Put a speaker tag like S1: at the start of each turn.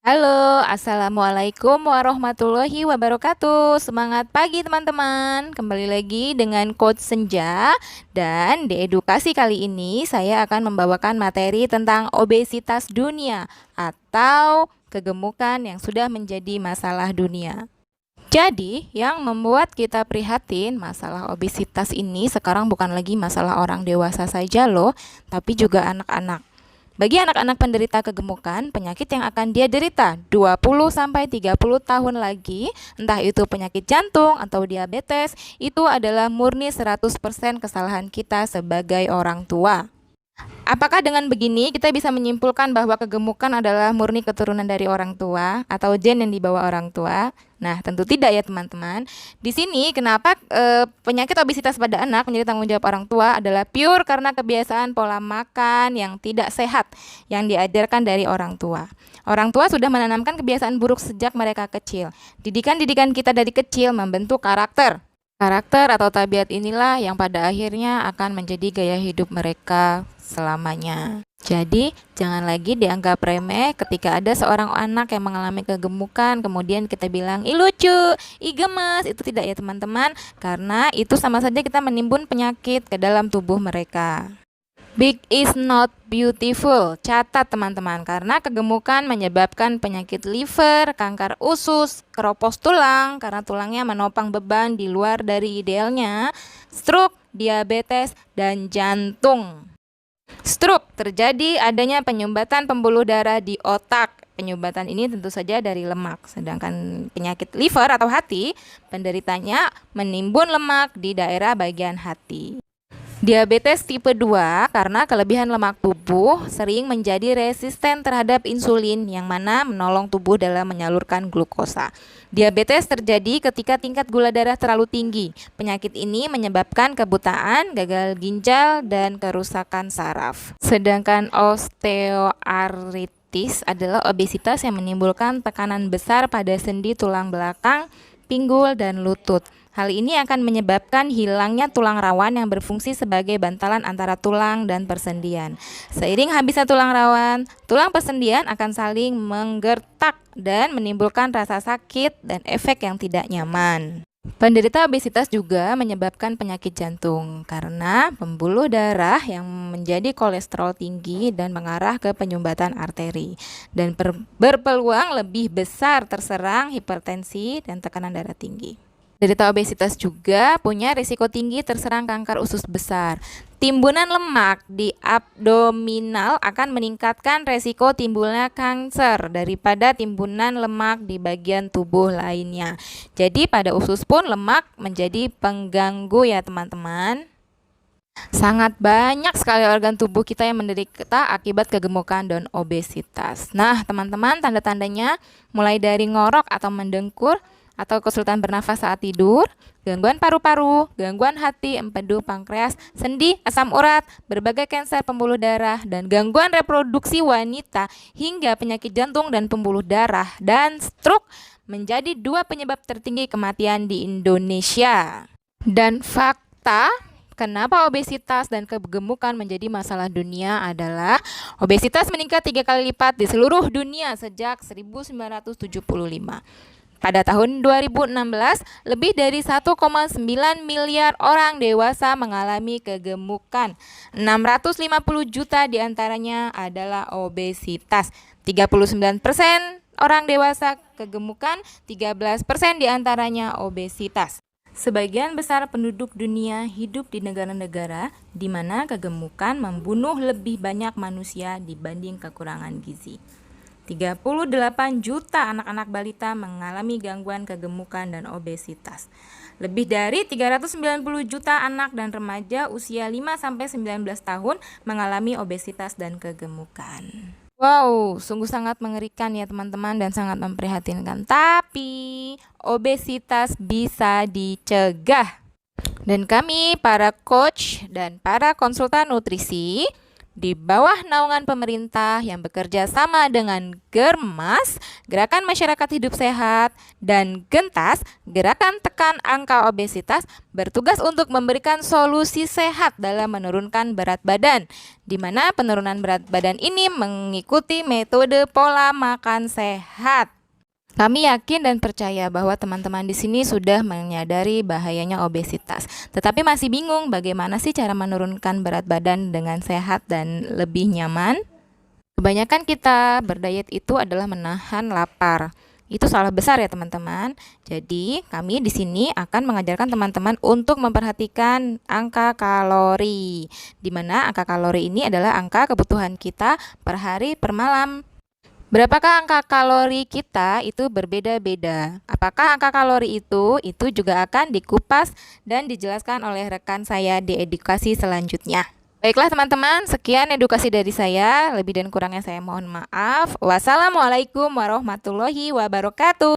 S1: Halo, Assalamualaikum warahmatullahi wabarakatuh. Semangat pagi teman-teman. Kembali lagi dengan Coach Senja. Dan di edukasi kali ini saya akan membawakan materi tentang obesitas dunia atau kegemukan yang sudah menjadi masalah dunia. Jadi, yang membuat kita prihatin masalah obesitas ini sekarang bukan lagi masalah orang dewasa saja loh, tapi juga anak-anak. Bagi anak-anak penderita kegemukan, penyakit yang akan dia derita 20-30 tahun lagi, entah itu penyakit jantung atau diabetes, itu adalah murni 100% kesalahan kita sebagai orang tua. Apakah dengan begini kita bisa menyimpulkan bahwa kegemukan adalah murni keturunan dari orang tua atau gen yang dibawa orang tua? Nah, tentu tidak ya teman-teman. Di sini kenapa penyakit obesitas pada anak menjadi tanggung jawab orang tua adalah pure karena kebiasaan pola makan yang tidak sehat yang diajarkan dari orang tua. Orang tua sudah menanamkan kebiasaan buruk sejak mereka kecil. Didikan-didikan kita dari kecil membentuk karakter. Karakter atau tabiat inilah yang pada akhirnya akan menjadi gaya hidup mereka selamanya. Jadi, jangan lagi dianggap remeh ketika ada seorang anak yang mengalami kegemukan, kemudian kita bilang, ih lucu, ih gemes. Itu tidak ya teman-teman, karena itu sama saja kita menimbun penyakit ke dalam tubuh mereka. Big is not beautiful. Catat teman-teman, karena kegemukan menyebabkan penyakit liver, kanker usus, keropos tulang karena tulangnya menopang beban di luar dari idealnya, stroke, diabetes, dan jantung. Stroke terjadi adanya penyumbatan pembuluh darah di otak. Penyumbatan ini tentu saja dari lemak. Sedangkan penyakit liver atau hati, penderitanya menimbun lemak di daerah bagian hati. Diabetes tipe 2 karena kelebihan lemak tubuh sering menjadi resisten terhadap insulin yang mana menolong tubuh dalam menyalurkan glukosa. Diabetes terjadi ketika tingkat gula darah terlalu tinggi. Penyakit ini menyebabkan kebutaan, gagal ginjal, dan kerusakan saraf. Sedangkan osteoartritis adalah obesitas yang menimbulkan tekanan besar pada sendi tulang belakang, pinggul, dan lutut. Hal ini akan menyebabkan hilangnya tulang rawan yang berfungsi sebagai bantalan antara tulang dan persendian. Seiring habisnya tulang rawan, tulang persendian akan saling menggertak dan menimbulkan rasa sakit dan efek yang tidak nyaman. Penderita obesitas juga menyebabkan penyakit jantung karena pembuluh darah yang menjadi kolesterol tinggi dan mengarah ke penyumbatan arteri dan berpeluang lebih besar terserang hipertensi dan tekanan darah tinggi. Penderita obesitas juga punya risiko tinggi terserang kanker usus besar. Timbunan lemak di abdominal akan meningkatkan risiko timbulnya kanker daripada timbunan lemak di bagian tubuh lainnya. Jadi pada usus pun lemak menjadi pengganggu ya teman-teman. Sangat banyak sekali organ tubuh kita yang menderita akibat kegemukan dan obesitas. Nah teman-teman, tanda-tandanya mulai dari ngorok atau mendengkur, atau kesulitan bernafas saat tidur, gangguan paru-paru, gangguan hati, empedu pankreas, sendi, asam urat, berbagai kanker pembuluh darah, dan gangguan reproduksi wanita hingga penyakit jantung dan pembuluh darah dan stroke menjadi 2 penyebab tertinggi kematian di Indonesia. Dan fakta kenapa obesitas dan kegemukan menjadi masalah dunia adalah obesitas meningkat 3 kali lipat di seluruh dunia sejak 1975. Pada tahun 2016, lebih dari 1,9 miliar orang dewasa mengalami kegemukan. 650 juta diantaranya adalah obesitas. 39% orang dewasa kegemukan, 13% diantaranya obesitas. Sebagian besar penduduk dunia hidup di negara-negara di mana kegemukan membunuh lebih banyak manusia dibanding kekurangan gizi. 38 juta anak-anak balita mengalami gangguan kegemukan dan obesitas. Lebih dari 390 juta anak dan remaja usia 5-19 tahun mengalami obesitas dan kegemukan. Wow, sungguh sangat mengerikan ya teman-teman dan sangat memprihatinkan. Tapi obesitas bisa dicegah. Dan kami para coach dan para konsultan nutrisi di bawah naungan pemerintah yang bekerja sama dengan Germas, Gerakan Masyarakat Hidup Sehat, dan Gentas, Gerakan Tekan Angka Obesitas, bertugas untuk memberikan solusi sehat dalam menurunkan berat badan, di mana penurunan berat badan ini mengikuti metode pola makan sehat. Kami yakin dan percaya bahwa teman-teman di sini sudah menyadari bahayanya obesitas, tetapi masih bingung bagaimana sih cara menurunkan berat badan dengan sehat dan lebih nyaman. Kebanyakan kita berdiet itu adalah menahan lapar. Itu salah besar ya teman-teman. Jadi kami di sini akan mengajarkan teman-teman untuk memperhatikan angka kalori, di mana angka kalori ini adalah angka kebutuhan kita per hari per malam. Berapakah angka kalori kita itu berbeda-beda. Apakah angka kalori itu juga akan dikupas dan dijelaskan oleh rekan saya di edukasi selanjutnya. Baiklah teman-teman, sekian edukasi dari saya. Lebih dan kurangnya saya mohon maaf. Wassalamualaikum warahmatullahi wabarakatuh.